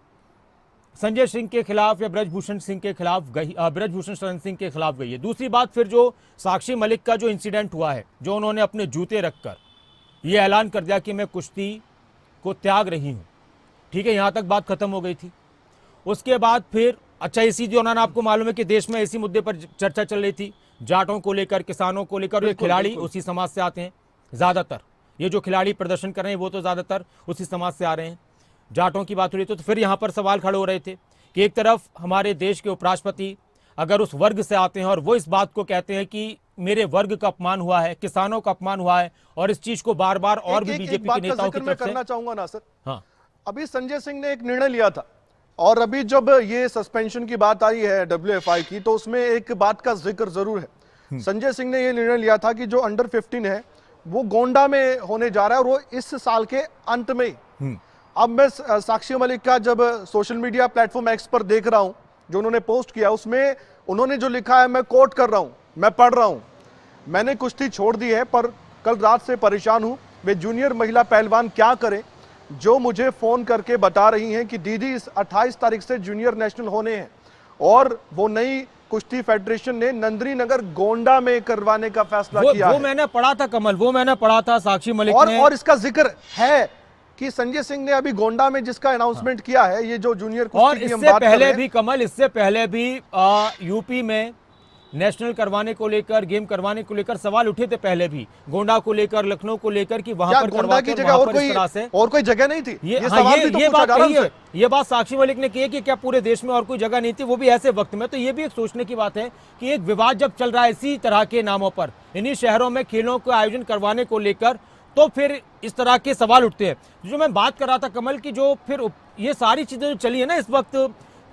संजय सिंह के खिलाफ या ब्रजभूषण सिंह के खिलाफ गई, ब्रजभूषण शरण सिंह के खिलाफ गई है। दूसरी बात फिर जो साक्षी मलिक का जो इंसिडेंट हुआ है, जो उन्होंने अपने जूते रखकर ये ऐलान कर दिया कि मैं कुश्ती को त्याग रही हूं, ठीक है, यहां तक बात खत्म हो गई थी। उसके बाद फिर अच्छा, इसी दौरान आपको मालूम है कि देश में इसी मुद्दे पर चर्चा चल रही थी, जाटों को लेकर, किसानों को लेकर। ये खिलाड़ी उसी समाज से आते हैं ज्यादातर, ये जो खिलाड़ी प्रदर्शन कर रहे हैं वो तो ज्यादातर उसी समाज से आ रहे हैं। जाटों की बात हो रही तो फिर यहाँ पर सवाल खड़े हो रहे थे कि एक तरफ हमारे देश के उपराष्ट्रपति अगर उस वर्ग से आते हैं और वो इस बात को कहते हैं कि मेरे वर्ग का अपमान हुआ है, किसानों का अपमान हुआ है, और इस चीज को बार बार और भी बीजेपी के नेताओं की तरफ से करना चाहूंगा नासिर। हाँ, अभी संजय सिंह ने एक निर्णय लिया था और अभी जब ये सस्पेंशन की बात आई है WFI की, तो उसमें एक बात का जिक्र जरूर है। संजय सिंह ने ये निर्णय लिया था कि जो अंडर 15 है वो गोंडा में होने जा रहा है और वो इस साल के अंत में। अब मैं साक्षी मलिक का जब सोशल मीडिया प्लेटफॉर्म एक्स पर देख रहा हूं, जो उन्होंने पोस्ट किया, उसमें उन्होंने जो लिखा है मैं कोट कर रहा हूं, मैं पढ़ रहा हूं, मैंने कुश्ती छोड़ दी है पर कल रात से परेशान हूं। वे जूनियर महिला पहलवान क्या करें जो मुझे फोन करके बता रही हैं कि दीदी इस 28 तारीख से जूनियर नेशनल होने हैं और वो नई कुश्ती फेडरेशन ने नंदनी नगर गोंडा में करवाने का फैसला किया है। मैंने पढ़ा था कमल, वो मैंने पढ़ा था साक्षी मलिक ने। और इसका जिक्र है कि संजय सिंह ने अभी गोंडा में जिसका अनाउंसमेंट किया है, ये जो जूनियर कुश्ती और की हम इससे बात पहले कर भी कमल, इससे पहले भी यूपी में नेशनल करवाने को लेकर, गेम करवाने को लेकर सवाल उठे थे पहले भी, गोंडा को लेकर, लखनऊ को लेकर कि वहां पर गोंडा की जगह और कोई जगह नहीं थी। ये बात कही है, ये बात साक्षी मलिक ने की है कि क्या पूरे देश में और कोई जगह नहीं थी, वो भी ऐसे वक्त में। तो ये भी एक सोचने की बात है कि एक विवाद जब चल रहा है इसी तरह के नामों पर, इन्हीं शहरों में खेलों का आयोजन करवाने को लेकर, तो फिर इस तरह के सवाल उठते हैं। जो मैं बात कर रहा था कमल की, जो फिर ये सारी चीजें जो चली है ना इस वक्त,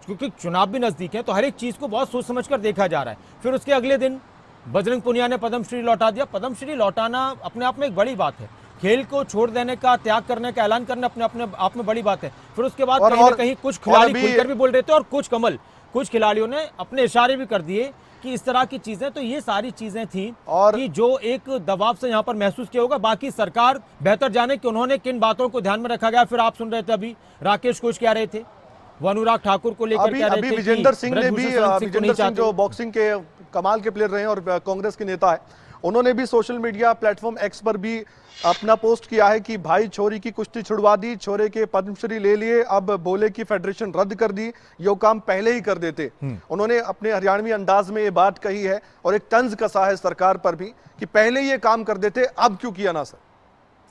क्योंकि चुनाव भी नजदीक है, तो हर एक चीज को बहुत सोच समझकर देखा जा रहा है। फिर उसके अगले दिन बजरंग पुनिया ने पद्मश्री लौटा दिया। पद्मश्री लौटाना अपने आप में एक बड़ी बात है, खेल को छोड़ देने का, त्याग करने का ऐलान करना अपने आप में बड़ी बात है। फिर उसके बाद कहीं ना कहीं कुछ खिलाड़ी खुलकर भी बोल रहे थे और कुछ खिलाड़ियों ने अपने इशारे भी कर दिए कि इस तरह की चीजें। तो ये सारी चीजें थी और कि जो एक दबाव से यहाँ पर महसूस किया होगा। बाकी सरकार बेहतर जाने कि उन्होंने किन बातों को ध्यान में रखा गया। फिर आप सुन रहे थे अभी राकेश कोच कह रहे थे, वो अनुराग ठाकुर को लेकर कह रहे थे, विजेंद्र सिंह ने भी, विजेंद्र सिंह जो बॉक्सिंग के कमाल के प्लेयर रहे हैं और कांग्रेस के नेता है, उन्होंने भी सोशल मीडिया प्लेटफॉर्म एक्स पर भी अपना पोस्ट किया है कि भाई छोरी की कुश्ती छुड़वा दी, छोरे के पद्मश्री ले लिए, अब बोले की फेडरेशन रद्द कर दी, ये काम पहले ही कर देते। उन्होंने अपने हरियाणवी अंदाज में ये बात कही है और एक तंज कसा है सरकार पर भी कि पहले ये काम कर देते, अब क्यों किया ना सर।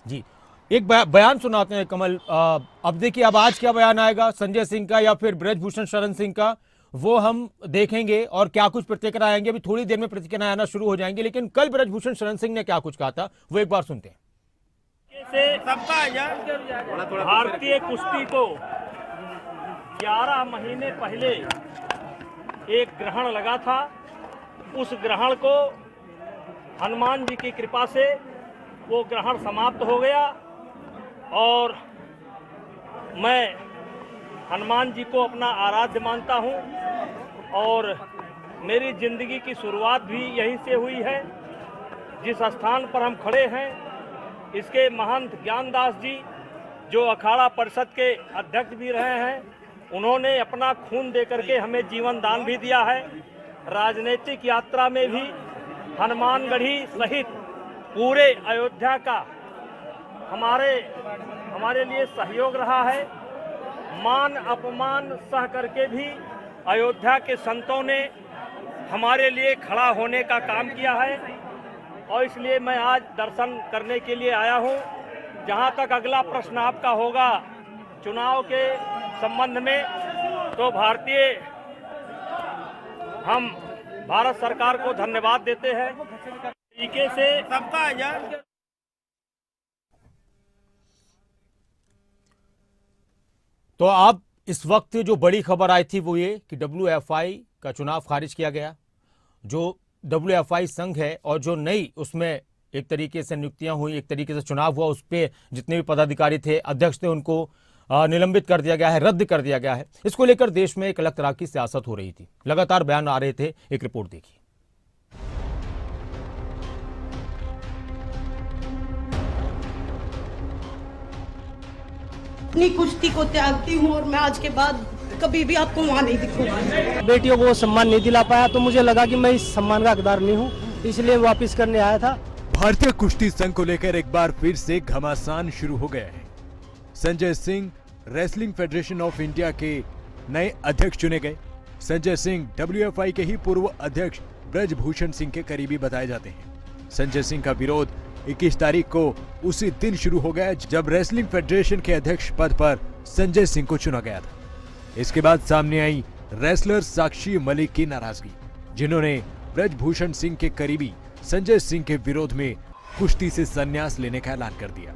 जी, एक बयान सुनाते हैं कमल। अब देखिए, अब आज क्या बयान आएगा संजय सिंह का या फिर ब्रजभूषण शरण सिंह का, वो हम देखेंगे और क्या कुछ प्रतिक्रिया आएंगे। अभी थोड़ी देर में प्रतिक्रिया आना शुरू हो जाएंगे, लेकिन कल ब्रजभूषण शरण सिंह ने क्या कुछ कहा था वो एक बार सुनते हैं। भारतीय कुश्ती को 11 महीने पहले एक ग्रहण लगा था। उस ग्रहण को हनुमान जी की कृपा से वो ग्रहण समाप्त हो गया और मैं हनुमान जी को अपना आराध्य मानता हूँ और मेरी जिंदगी की शुरुआत भी यहीं से हुई है। जिस स्थान पर हम खड़े हैं, इसके महंत ज्ञानदास जी जो अखाड़ा परिषद के अध्यक्ष भी रहे हैं, उन्होंने अपना खून दे करके हमें जीवन दान भी दिया है। राजनीतिक यात्रा में भी हनुमानगढ़ी सहित पूरे अयोध्या का हमारे लिए सहयोग रहा है। मान अपमान सह करके भी अयोध्या के संतों ने हमारे लिए खड़ा होने का काम किया है और इसलिए मैं आज दर्शन करने के लिए आया हूं। जहां तक अगला प्रश्न आपका होगा चुनाव के संबंध में, तो हम भारत सरकार को धन्यवाद देते हैं। तरीके से सबका तो अब इस वक्त जो बड़ी खबर आई थी वो ये कि WFI का चुनाव खारिज किया गया। जो WFI संघ है और जो नई उसमें एक तरीके से नियुक्तियां हुई, एक तरीके से चुनाव हुआ, उस पर जितने भी पदाधिकारी थे, अध्यक्ष थे, उनको निलंबित कर दिया गया है, रद्द कर दिया गया है। इसको लेकर देश में एक अलग तरह की सियासत हो रही थी, लगातार बयान आ रहे थे। एक रिपोर्ट देखिए। अपनी कुश्ती को त्यागती हूँ और मैं आज के बाद कभी भी आपको वहाँ नहीं दिखूंगा। बेटियों को सम्मान नहीं दिला पाया तो मुझे लगा कि मैं इस सम्मान का हकदार नहीं हूँ, इसलिए वापस करने आया था। भारतीय कुश्ती संघ को लेकर एक बार फिर से घमासान शुरू हो गया है। Sanjay Singh wrestling federation of India के नए अध्यक्ष चुने गए। संजय सिंह WFI के ही पूर्व अध्यक्ष ब्रजभूषण सिंह के करीबी बताए जाते हैं। संजय सिंह का विरोध 21 तारीख को उसी दिन शुरू हो गया जब रेसलिंग फेडरेशन के अध्यक्ष पद पर संजय सिंह को चुना गया था। इसके बाद सामने आई रेसलर साक्षी मलिक की नाराजगी, जिन्होंने ब्रजभूषण सिंह के करीबी संजय सिंह के विरोध में कुश्ती से संन्यास लेने का ऐलान कर दिया।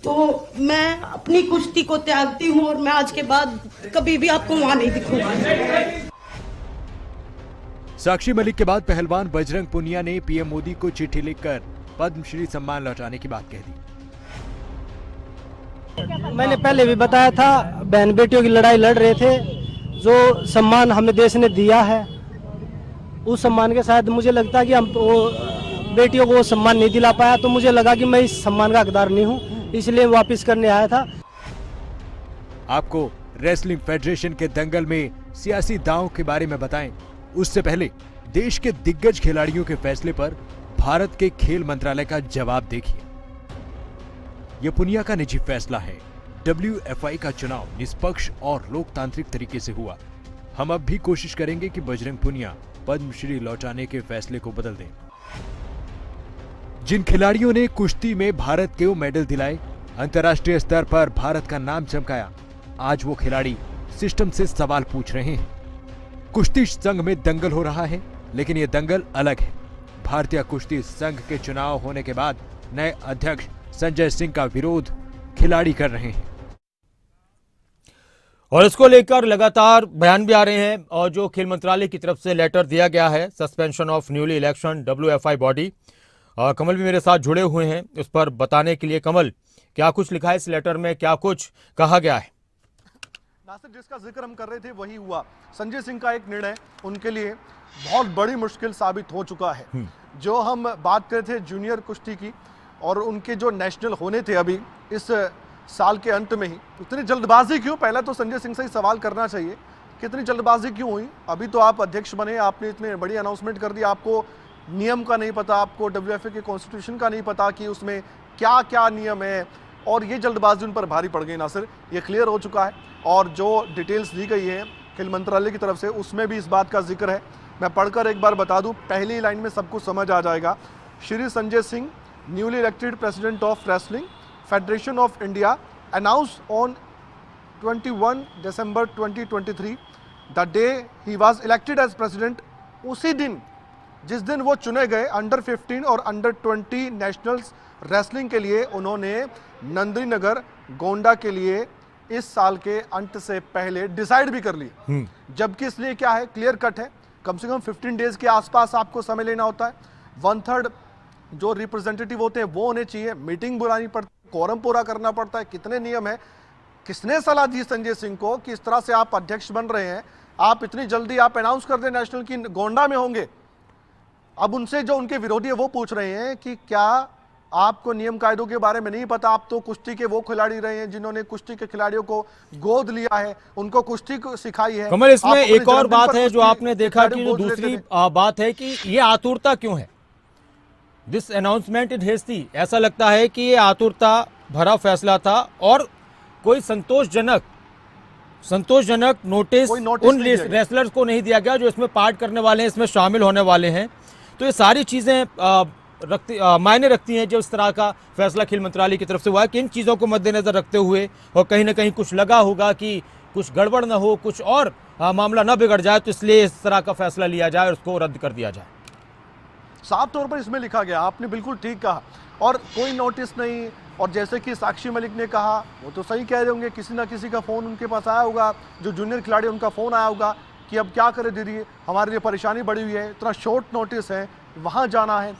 तो मैं अपनी कुश्ती को त्यागती हूँ और मैं आज के बाद कभी भी आपको वहाँ नहीं दिखूंगा। साक्षी मलिक के बाद पहलवान बजरंग पुनिया ने PM मोदी को चिट्ठी लिखकर पद्मश्री सम्मान लौटाने की बात कह दी। मैंने पहले भी बताया था, बहन बेटियों की लड़ाई लड़ रहे थे। जो सम्मान हमें देश ने दिया है, उस सम्मान के साथ मुझे लगता है कि हम बेटियों को सम्मान नहीं दिला पाया, तो मुझे लगा कि मैं इस सम्मान का हकदार नहीं हूँ, इसलिए वापस करने आया था। आपको रेसलिंग फेडरेशन के दंगल में सियासी दांव के बारे में बताएं, उससे पहले देश के दिग्गज खिलाड़ियों के फैसले पर भारत के खेल मंत्रालय का जवाब देखिए। यह पुनिया का निजी फैसला है। WFI का चुनाव निष्पक्ष और लोकतांत्रिक तरीके से हुआ। हम अब भी कोशिश करेंगे कि बजरंग पुनिया पद्मश्री लौटाने के फैसले को बदल दें। जिन खिलाड़ियों ने कुश्ती में भारत को मेडल दिलाए, अंतर्राष्ट्रीय स्तर पर भारत का नाम चमकाया, आज वो खिलाड़ी सिस्टम से सवाल पूछ रहे हैं। कुश्ती संघ में दंगल हो रहा है, लेकिन ये दंगल अलग है। भारतीय कुश्ती संघ के चुनाव होने के बाद नए अध्यक्ष संजय सिंह का विरोध खिलाड़ी कर रहे हैं और इसको लेकर लगातार बयान भी आ रहे हैं। और जो खेल मंत्रालय की तरफ से लेटर दिया गया है, suspension of newly election WFI body, और कमल भी मेरे साथ जुड़े हुए हैं उस पर बताने के लिए। कमल, क्या कुछ लिखा है इस लेटर में, क्या कुछ कहा गया है? नासिर, जिसका जिक्र हम कर रहे थे वही हुआ। संजय सिंह का एक निर्णय उनके लिए बहुत बड़ी मुश्किल साबित हो चुका है। जो हम बात कर रहे थे जूनियर कुश्ती की, और उनके जो नेशनल होने थे अभी इस साल के अंत में ही, इतनी जल्दबाजी क्यों? पहला तो संजय सिंह से ही सवाल करना चाहिए कि इतनी जल्दबाजी क्यों हुई? अभी तो आप अध्यक्ष बने, आपने इतने बड़ी अनाउंसमेंट कर दी, आपको नियम का नहीं पता, आपको WFA के कॉन्स्टिट्यूशन का नहीं पता कि उसमें क्या क्या नियम है, और ये जल्दबाजी उन पर भारी पड़ गई। नासिर, ये क्लियर हो चुका है और जो डिटेल्स दी गई है खेल मंत्रालय की तरफ से उसमें भी इस बात का जिक्र है। मैं पढ़कर एक बार बता दूं, पहली लाइन में सब कुछ समझ आ जाएगा। Shri Sanjay Singh newly elected president of Wrestling Federation of India, announced on 21 December 2023, the day he was elected as president. उसी दिन जिस दिन वो चुने गए अंडर 15 और अंडर 20 नेशनल्स रेसलिंग के लिए, उन्होंने नंदिनी नगर गोंडा के लिए इस साल के अंत से पहले डिसाइड भी कर लिए। जबकि इसलिए क्या है, क्लियर कट है, कम से कम 15 डेज के आसपास आपको समय लेना होता है। 1/3 जो रिप्रेजेंटेटिव होते हैं वो होने चाहिए, मीटिंग बुलानी पड़ती है, कोरम पूरा करना पड़ता है, कितने नियम है। किसने सलाह दी संजय सिंह को कि इस तरह से आप अध्यक्ष बन रहे हैं, आप इतनी जल्दी आप अनाउंस कर दें नेशनल की गोंडा में होंगे। अब उनसे जो उनके विरोधी है वो पूछ रहे हैं कि क्या आपको नियम कायदों के बारे में नहीं पता? आप तो कुश्ती के वो खिलाड़ी रहे हैं जिन्होंने कुश्ती के खिलाड़ियों को गोद लिया है, उनको कुश्ती को सिखाई है। कमल, इसमें एक और बात है जो आपने देखा कि जो दूसरी बात है कि ये आतुरता क्यों है, दिस अनाउंसमेंट इज हेस्टी। ऐसा लगता है कि ये आतुरता भरा फैसला था और कोई संतोषजनक नोटिस उन रेसलर्स को नहीं दिया गया जो इसमें पार्ट करने वाले हैं, इसमें शामिल होने वाले हैं। तो ये सारी चीज़ें मायने रखती हैं जो इस तरह का फैसला खेल मंत्रालय की तरफ से हुआ है कि इन चीज़ों को मद्देनजर रखते हुए और कहीं ना कहीं कुछ लगा होगा कि कुछ गड़बड़ ना हो, कुछ और मामला ना बिगड़ जाए, तो इसलिए इस तरह का फैसला लिया जाए और उसको रद्द कर दिया जाए। साफ तौर पर इसमें लिखा गया, आपने बिल्कुल ठीक कहा, और कोई नोटिस नहीं। और जैसे कि साक्षी मलिक ने कहा, वो तो सही कह रहे होंगे, किसी ना किसी का फ़ोन उनके पास आया होगा, जो जूनियर खिलाड़ी उनका फ़ोन आया होगा कि अब क्या करें दीदी, हमारे लिए परेशानी बढ़ी हुई है, इतना शॉर्ट नोटिस है, वहाँ जाना है।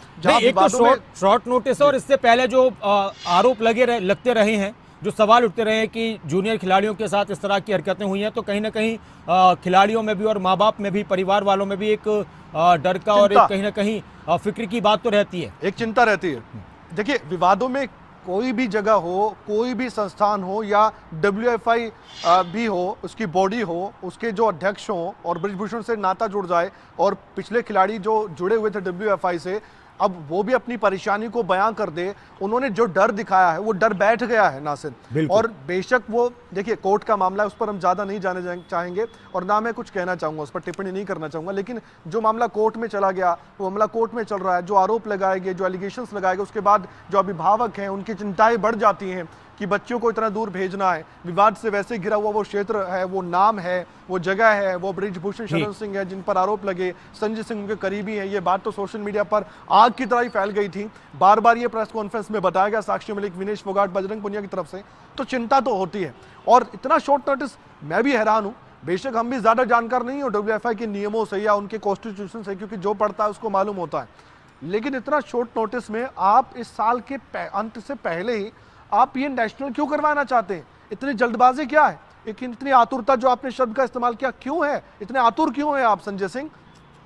एक तो शॉर्ट नोटिस है और इससे पहले जो आरोप लगते रहे हैं, जो सवाल उठते रहे हैं कि जूनियर खिलाड़ियों के साथ इस तरह की हरकतें हुई हैं, तो कहीं ना कहीं खिलाड़ियों में भी और माँ बाप में भी, परिवार वालों में भी एक डर का और एक कहीं ना कहीं फिक्र की बात तो रहती है, एक चिंता रहती है। देखिए, विवादों में कोई भी जगह हो, कोई भी संस्थान हो या WFI भी हो, उसकी बॉडी हो, उसके जो अध्यक्ष हो और बृजभूषण से नाता जुड़ जाए और पिछले खिलाड़ी जो जुड़े हुए थे WFI से, अब वो भी अपनी परेशानी को बयां कर दे। उन्होंने जो डर दिखाया है वो डर बैठ गया है नासिर। और बेशक वो देखिए कोर्ट का मामला है, उस पर हम ज़्यादा नहीं जाने चाहेंगे और ना मैं कुछ कहना चाहूँगा, उस पर टिप्पणी नहीं करना चाहूँगा। लेकिन जो मामला कोर्ट में चला गया, वो मामला कोर्ट में चल रहा है। जो आरोप लगाए गए, जो एलिगेशंस लगाए गए, उसके बाद जो अभिभावक हैं उनकी चिंताएँ बढ़ जाती हैं कि बच्चों को इतना दूर भेजना है। विवाद से वैसे घिरा हुआ वो क्षेत्र है, वो नाम है, वो जगह है, वो बृजभूषण शरण सिंह है जिन पर आरोप लगे, संजय सिंह उनके करीबी हैं। ये बात तो सोशल मीडिया पर आग की तरह ही फैल गई थी। बार बार ये प्रेस कॉन्फ्रेंस में बताया गया साक्षी मलिक, विनेश फोगाट, बजरंग पुनिया की तरफ से, तो चिंता तो होती है। और इतना शॉर्ट नोटिस, मैं भी हैरान हूँ। बेशक हम भी ज़्यादा जानकार नहीं हो WFI के नियमों से या उनके कॉन्स्टिट्यूशन से, क्योंकि जो पढ़ता है उसको मालूम होता है। लेकिन इतना शॉर्ट नोटिस में आप इस साल के अंत से पहले ही आप ये नेशनल क्यों करवाना चाहते हैं? इतनी जल्दबाजी क्या है? इतनी आतुरता जो आपने शब्द का इस्तेमाल किया, क्यों है? इतने आतुर क्यों है आप संजय सिंह?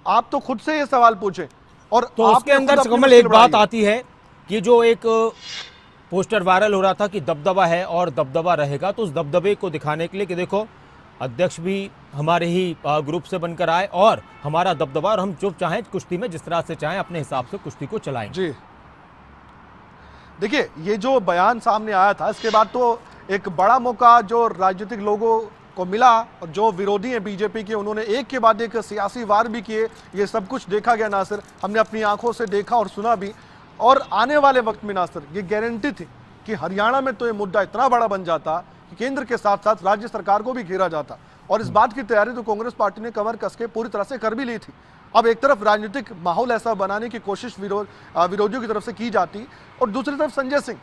आप तो खुद से ये सवाल पूछे। और तो उसके अंदर से कमल एक बात आती है कि जो एक पोस्टर वायरल हो रहा था कि दबदबा है और दबदबा रहेगा, तो उस दबदबे को दिखाने के लिए कि देखो अध्यक्ष भी हमारे ही ग्रुप से बनकर आए और हमारा दबदबा, और हम जो चाहें कुश्ती में जिस तरह से चाहें अपने हिसाब से कुश्ती को चलाएं। जी देखिए, ये जो बयान सामने आया था, इसके बाद तो एक बड़ा मौका जो राजनीतिक लोगों को मिला और जो विरोधी हैं बीजेपी के, उन्होंने एक के बाद एक सियासी वार भी किए। ये सब कुछ देखा गया नासिर, हमने अपनी आंखों से देखा और सुना भी। और आने वाले वक्त में नासिर ये गारंटी थी कि हरियाणा में तो ये मुद्दा इतना बड़ा बन जाता कि केंद्र के साथ साथ राज्य सरकार को भी घेरा जाता। और इस बात की तैयारी तो कांग्रेस पार्टी ने कमर कस के पूरी तरह से कर भी ली थी। अब एक तरफ राजनीतिक माहौल ऐसा बनाने की कोशिश विरोधियों की तरफ से की जाती, और दूसरी तरफ संजय सिंह,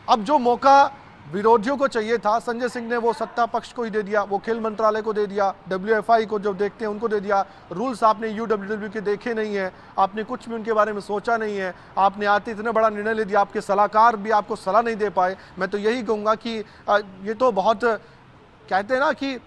अब जो मौका विरोधियों को चाहिए था, संजय सिंह ने वो सत्ता पक्ष को ही दे दिया, वो खेल मंत्रालय को दे दिया, WFI को जो देखते हैं उनको दे दिया। रूल्स आपने UWW के देखे नहीं है, आपने कुछ भी उनके बारे में सोचा नहीं है, आपने आते इतना बड़ा निर्णय ले दिया, आपके सलाहकार भी आपको सलाह नहीं दे पाए। मैं तो यही कहूँगा कि ये तो बहुत कहते हैं ना कि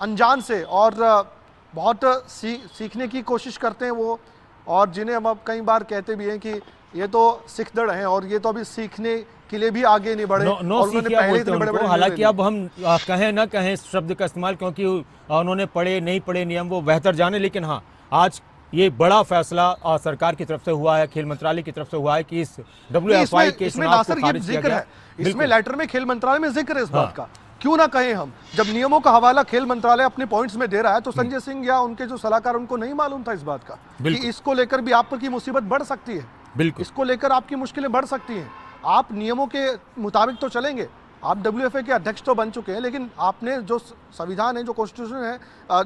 अनजान से और बहुत सीखने की कोशिश करते हैं वो, और जिन्हें हम अब कई बार कहते भी हैं कि ये तो सिखदड़ हैं और ये तो अभी सीखने के लिए भी आगे नहीं बढ़े। हालांकि अब हम कहें ना कहें इस शब्द का इस्तेमाल, क्योंकि उन्होंने पढ़े नहीं पढ़े नियम वो बेहतर जाने, लेकिन हाँ आज ये बड़ा फैसला सरकार की तरफ से हुआ है, खेल मंत्रालय की तरफ से हुआ है कि इस WFI के चुनाव को खारिज किया गया। इसमें लेटर में खेल मंत्रालय में जिक्र है इस बात का। क्यों ना कहें हम, जब नियमों का हवाला खेल मंत्रालय अपने पॉइंट्स में दे रहा है, तो संजय सिंह या उनके जो सलाहकार उनको नहीं मालूम था इस बात का कि इसको लेकर भी आप पर की मुसीबत बढ़ सकती है। बिल्कुल। इसको लेकर आपकी मुश्किलें बढ़ सकती हैं। आप नियमों के मुताबिक तो चलेंगे, आप WFI के अध्यक्ष तो बन चुके हैं, लेकिन आपने जो संविधान है, जो कॉन्स्टिट्यूशन है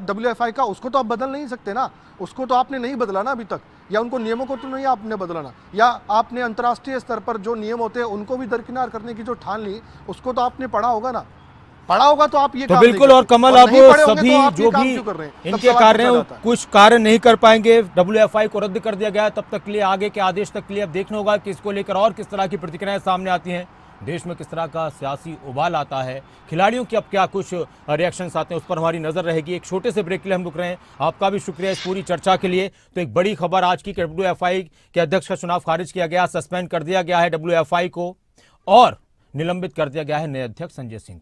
WFI का, उसको तो आप बदल नहीं सकते ना। उसको तो आपने नहीं बदला ना अभी तक, या उनको नियमों को तो नहीं आपने बदलाना, या आपने अंतर्राष्ट्रीय स्तर पर जो नियम होते हैं उनको भी दरकिनार करने की जो ठान ली, उसको तो आपने पढ़ा होगा ना। पढ़ा होगा तो आप ये तो काम बिल्कुल। नहीं और करते। कमल, और अब नहीं पढ़े होंगे सभी तो आप ये जो काम भी क्यों कर रहे हैं? तब इनके सवाल कार्य पूछा हैं जाता है। कुछ कार्य नहीं कर पाएंगे, WFI को रद्द कर दिया गया है, तब तक के लिए आगे के आदेश तक के लिए अब देखना होगा कि इसको लेकर और किस तरह की प्रतिक्रियाएं सामने आती हैं, देश में किस तरह का सियासी उबाल आता है, खिलाड़ियों की अब क्या कुछ रिएक्शंस आते हैं, उस पर हमारी नजर रहेगी। एक छोटे से ब्रेक के लिए हम रुक रहे हैं। आपका भी शुक्रिया इस पूरी चर्चा के लिए। तो एक बड़ी खबर आज की, WFI के अध्यक्ष का चुनाव खारिज किया गया, सस्पेंड कर दिया गया है WFI को और निलंबित कर दिया गया है नए अध्यक्ष संजय सिंह।